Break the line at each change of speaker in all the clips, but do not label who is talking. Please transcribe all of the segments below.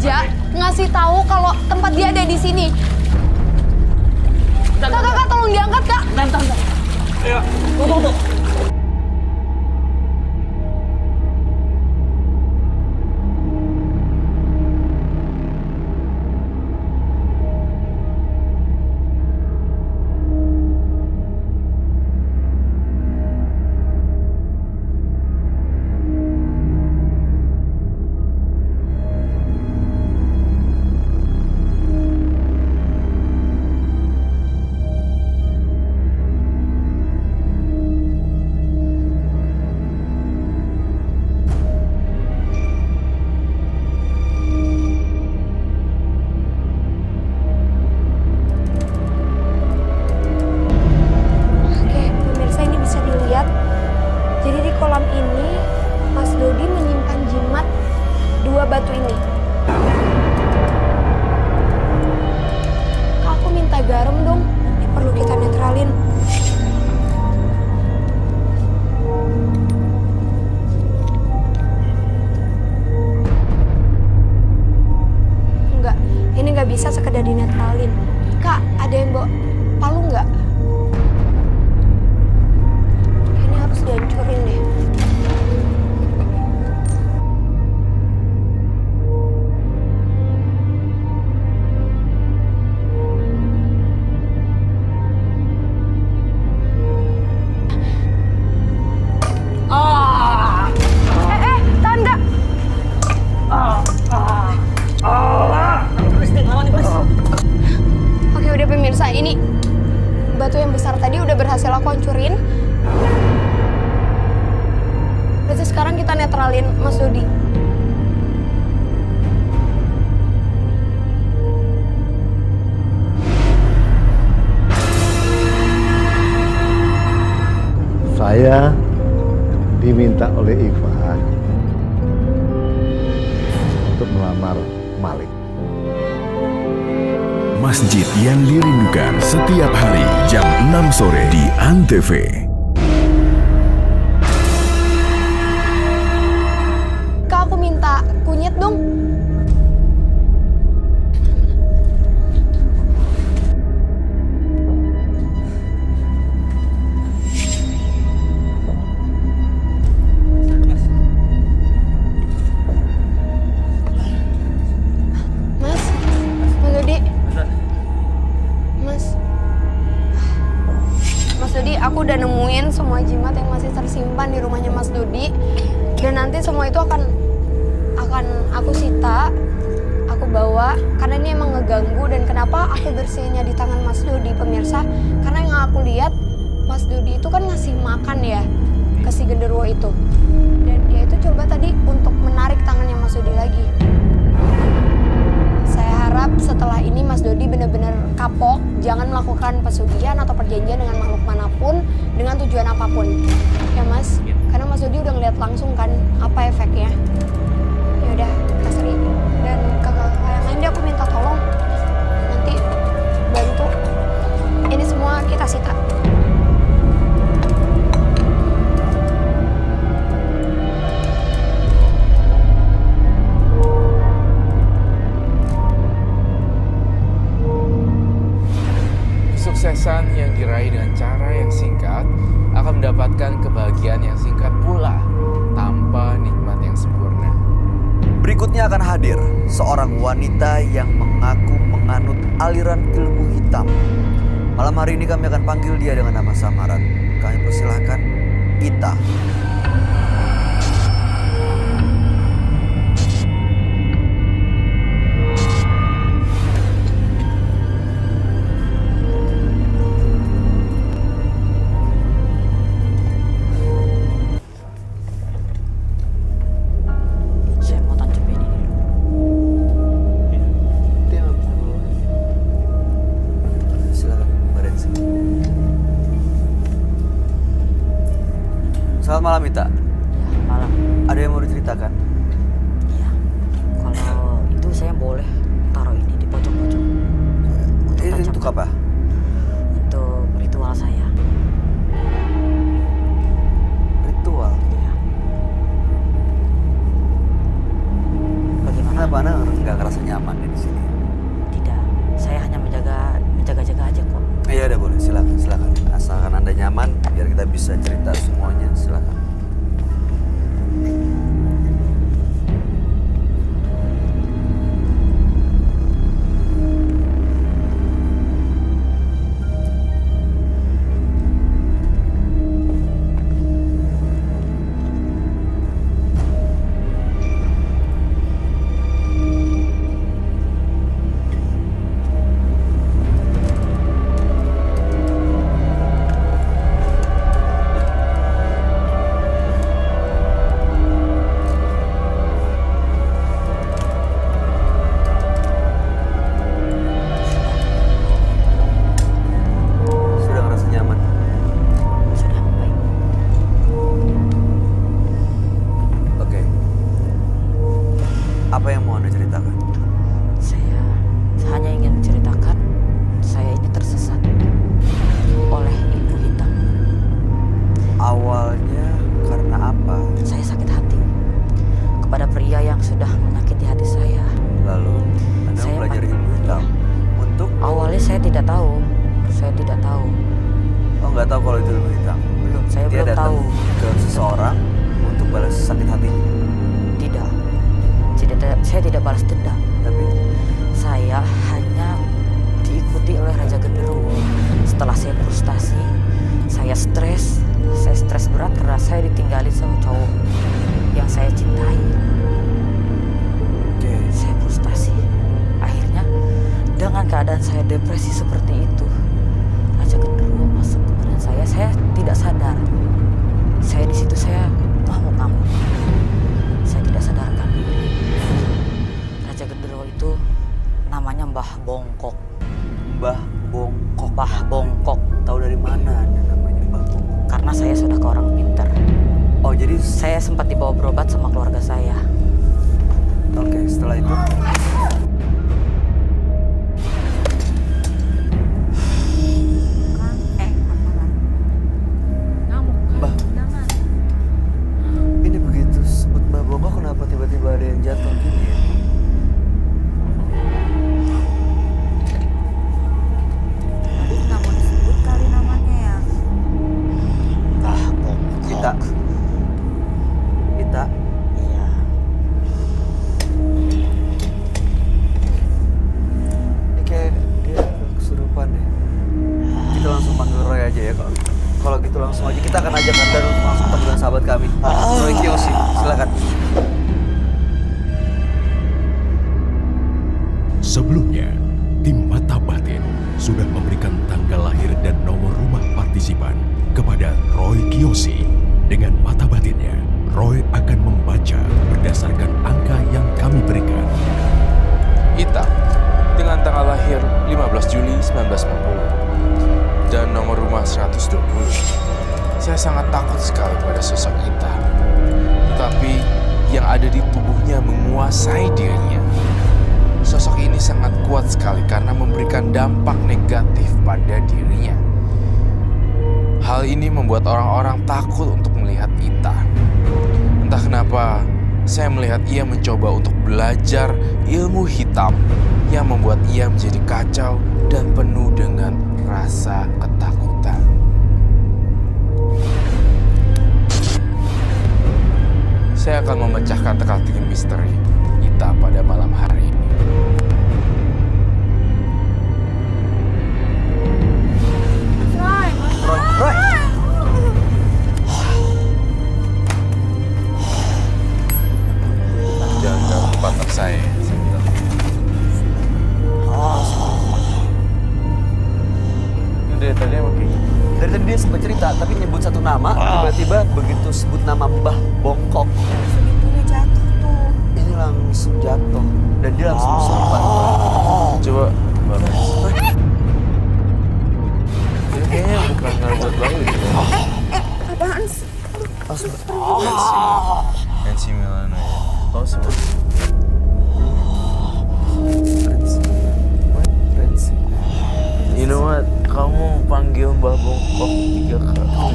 sengaja ngasih tahu kalau tempat dia ada di sini. Kak, tolong diangkat, Kak.
Bentar. Ayo, tunggu.
Batu ini. Kak, aku minta garam dong. Ini perlu kita netralin. Enggak, ini nggak bisa sekedar dinetralin. Kak, ada yang bawa palu nggak? Ini harus dihancurin deh. Pemirsa, ini batu yang besar tadi udah berhasil aku hancurin. Berarti sekarang kita netralin Mas Dodi.
Saya diminta oleh Iva untuk melamar Malik.
Masjid yang dirindukan setiap hari jam 6 sore di Antv.
Kak, aku minta kunyit dong. Aku udah nemuin semua jimat yang masih tersimpan di rumahnya Mas Dodi, dan nanti semua itu akan aku sita, aku bawa, karena ini emang ngeganggu. Dan kenapa aku bersihinnya di tangan Mas Dodi, pemirsa? Karena yang aku lihat Mas Dodi itu kan ngasih makan ya ke si genderuwo itu, dan dia itu coba tadi untuk menarik tangannya Mas Dodi lagi. Saya harap setelah ini Mas Dodi benar-benar kapok, jangan melakukan pesugihan atau perjanjian dengan makhluk manapun dengan tujuan apapun. Ya Mas, karena Mas Dodi udah ngeliat langsung kan apa efeknya. Ya udah, Kak Sri dan kakak-kakak yang lain deh aku minta tolong nanti bantu. Ini semua kita sita.
Kesuksesan yang diraih dengan cara yang singkat akan mendapatkan kebahagiaan yang singkat pula tanpa nikmat yang sempurna.
Berikutnya akan hadir seorang wanita yang mengaku menganut aliran ilmu hitam. Malam hari ini kami akan panggil dia dengan nama samaran. Kami persilahkan Ita. Selamat malam, Ita.
Ya, malam.
Ada yang mau diceritakan?
Iya. Kalau itu saya boleh taruh ini di pojok-pojok.
Ini untuk apa?
Untuk ritual saya.
Ritual?
Iya. Bagaimana?
Kenapa Anda nggak ngerasa
nggak tahu.
Oh, nggak tahu kalau itu ilmu hitam.
Belum, saya
Dia
belum
datang
tahu.
ke seseorang untuk balas sakit hatinya.
Tidak. Saya tidak balas dendam.
Tapi
Saya hanya diikuti oleh Raja Genderuwo. Setelah saya frustasi, saya stres berat karena saya ditinggalin sama cowok yang saya cintai.
oke.
Saya frustasi. Akhirnya dengan keadaan saya depresi seperti itu, Raja Genderuwo masuk ke badan saya tidak sadar. Saya di situ saya ngamuk-ngamuk. Saya tidak sadarkan diri. Raja Genderuwo itu namanya Mbah Bongkok.
Mbah Bongkok.
Mbah Bongkok.
Tahu dari mana Anda namanya Mbah Bongkok?
Karena saya sudah ke orang pintar.
Oh, jadi
Saya sempat dibawa berobat sama keluarga saya.
oke, setelah itu Mbah, ini begitu sebut Mbah Bongkok, kenapa tiba-tiba ada yang jatuh gini ya?
Nggak mau disebut kali namanya ya.
Mbah Bongkok.
Ita.
Iya.
Ini kayak dia kesurupan deh. Kita langsung panggil Roy aja ya. Kalau gitu langsung aja kita akan ajak Anda untuk langsung ketemu dengan sahabat kami, Roy Kiyoshi. Silakan.
Sebelumnya, tim Mata Batin sudah memberikan tanggal lahir dan nomor rumah partisipan kepada Roy Kiyoshi. Dengan mata batinnya, Roy akan membaca berdasarkan angka yang kami berikan.
Ita dengan tanggal lahir 15 Juli 1990 dan nomor rumah 120. Saya sangat takut sekali pada sosok Ita. Tetapi yang ada di tubuhnya menguasai dirinya. Sosok ini sangat kuat sekali karena memberikan dampak negatif pada dirinya. Hal ini membuat orang-orang takut untuk melihat Ita. Entah kenapa, saya melihat ia mencoba untuk belajar ilmu hitam yang membuat ia menjadi kacau dan penuh dengan rasa ketakutan. Saya akan memecahkan teka-teki misteri Ita pada malam hari ini.
Roy.
Jangan ganggu partner saya. Dari tadi emang kayak gitu.
Dari tadi dia sempat cerita, tapi nyebut satu nama, tiba-tiba begitu sebut nama Mbah Bongkok,
Segitunya jatuh tuh.
ini langsung jatuh dan dia langsung kesurupan.
Coba balas. Ini kayaknya bukan ngerebut bayi gitu.
Apaan sih?
NC Milano ya. Tahu sih. You know what? Kamu panggil Mbah Bongkok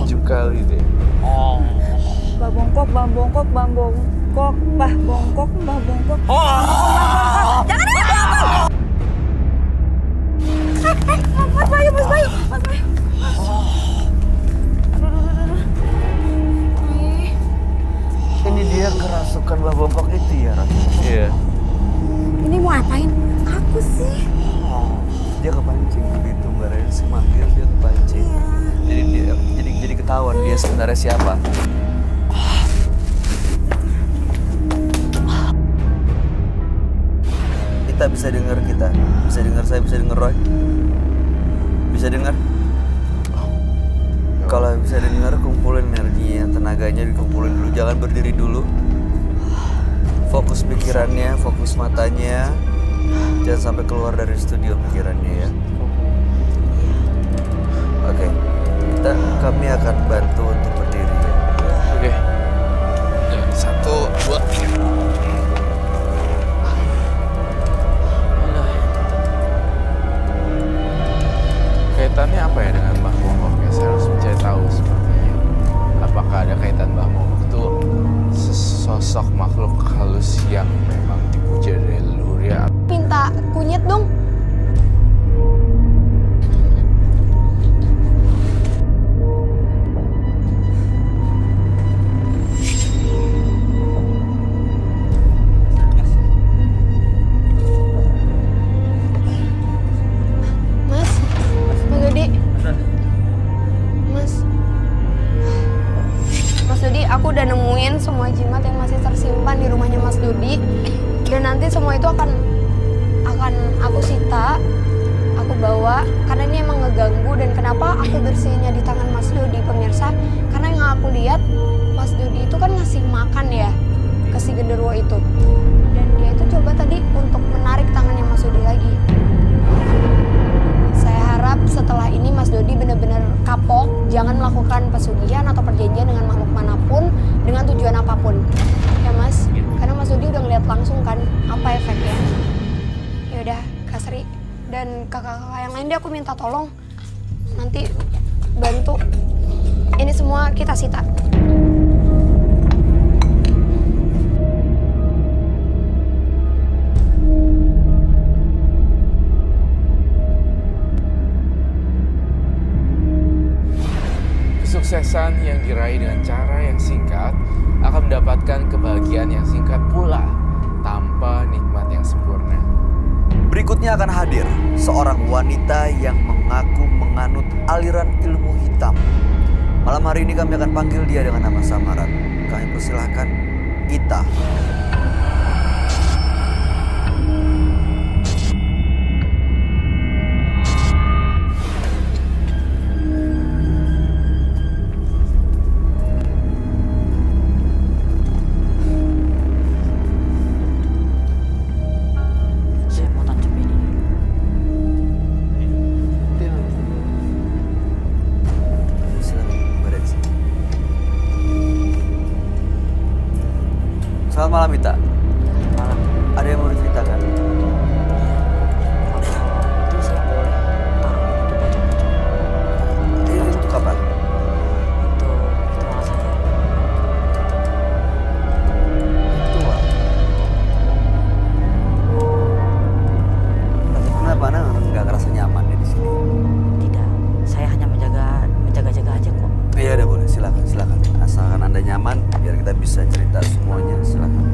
7 kali deh.
Mbah Bongkok, Mbah Bongkok, Mbah Bongkok, Mbah Bongkok, Mbah Bongkok. Jangan ada aku! Mas Bayu, Mas Bayu, Mas Bayu. Aduh.
Ini dia kerasukan Mbah Bongkok itu ya, Ran?
Iya.
Ini mau apain? Aku sih.
Dia kepancing begitu Mbak Rensi manggil, dia kepancing. Jadi ketahuan dia sebenarnya siapa. Kita bisa dengar saya, bisa dengar Roy. Bisa dengar? Kalau bisa dengar, kumpulin energinya, tenaganya dikumpulin dulu, jangan berdiri dulu. Fokus pikirannya, fokus matanya. Jangan sampai keluar dari studio pikirannya ya. Oke, kami akan bantu untuk berdiri ya.
Oke. 1, 2, 3. Kaitannya apa ya dengan Mbah Bongkok ya? Saya harus mencari tahu sepertinya. Apakah ada kaitan Mbah Bongkok itu sosok makhluk halus yang memang dipuja dari leluhur ya?
Minta kunyit dong. semua jimat yang masih tersimpan di rumahnya Mas Dodi. Dan nanti semua itu akan aku sita, aku bawa, karena ini emang ngeganggu. Dan kenapa aku bersihinnya di tangan Mas Dodi, pemirsa? Karena yang aku lihat Mas Dodi itu kan ngasih makan ya ke si genderuwo itu. Dan dia itu coba tadi untuk menarik tangannya Mas Dodi lagi. Saya harap setelah ini Mas Dodi benar-benar kapok, jangan melakukan pesugihan atau perjanjian dengan makhluk manapun dengan tujuan apapun. Ya Mas, karena Mas Dodi udah ngeliat langsung kan apa efeknya. Yaudah, Kak Sri dan kakak-kakak yang lain deh aku minta tolong nanti bantu. Ini semua kita sita.
Kesuksesan yang diraih dengan cara yang singkat akan mendapatkan kebahagiaan yang singkat pula tanpa nikmat yang sempurna.
Berikutnya akan hadir seorang wanita yang mengaku menganut aliran ilmu hitam. Malam hari ini kami akan panggil dia dengan nama samaran. Kami persilahkan Ita. Selamat malam Ita.
Malam.
Ada yang mau diceritakan?
Itu saya boleh taruh itu baju-baju.
Ini untuk apa?
Itu malah saya.
Itu Pak. Tapi kenapa Anda nggak ngerasa nyaman di sini?
Tidak, saya hanya menjaga-jaga aja kok.
Iya udah boleh, silakan. Asalkan Anda nyaman, biar kita bisa cerita semuanya. Silakan.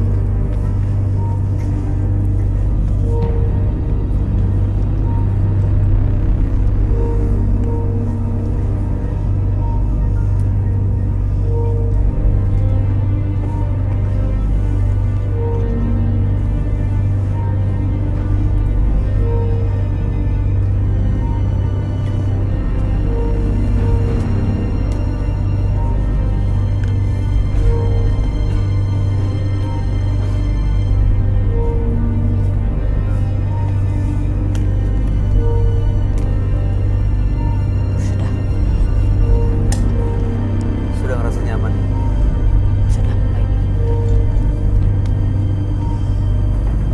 Sudah ngerasa nyaman?
Sudah baik.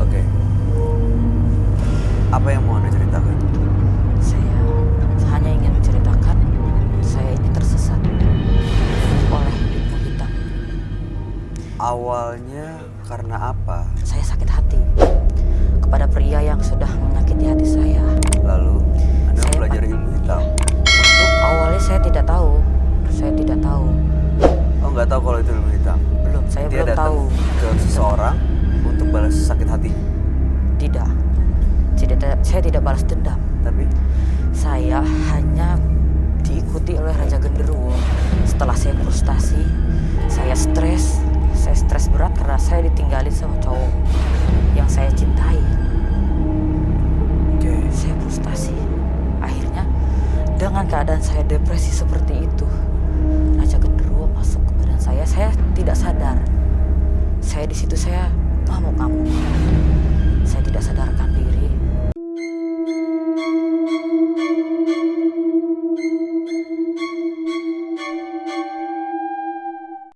Oke. Apa yang mau Anda ceritakan?
Saya hanya ingin menceritakan saya ini tersesat oleh ilmu hitam.
Awalnya karena apa?
Saya sakit hati kepada pria yang sudah menyakiti hati saya.
Lalu Anda
Saya
belajar ilmu hitam?
Awalnya saya tidak tahu.
Oh nggak tahu kalau itu ilmu hitam?
Belum, saya
Dia
belum
datang
tahu.
ke seseorang untuk balas sakit hati.
Tidak, saya tidak balas dendam.
Tapi
Saya hanya diikuti oleh Raja Genderuwo. Setelah saya frustasi, saya stres berat karena saya ditinggalin sama cowok yang saya cintai.
oke.
Saya frustasi. Akhirnya, dengan keadaan saya depresi seperti itu, Raja Genderuwo masuk ke badan saya. Saya tidak sadar. Saya di situ saya ngamuk-ngamuk. Saya tidak sadarkan diri.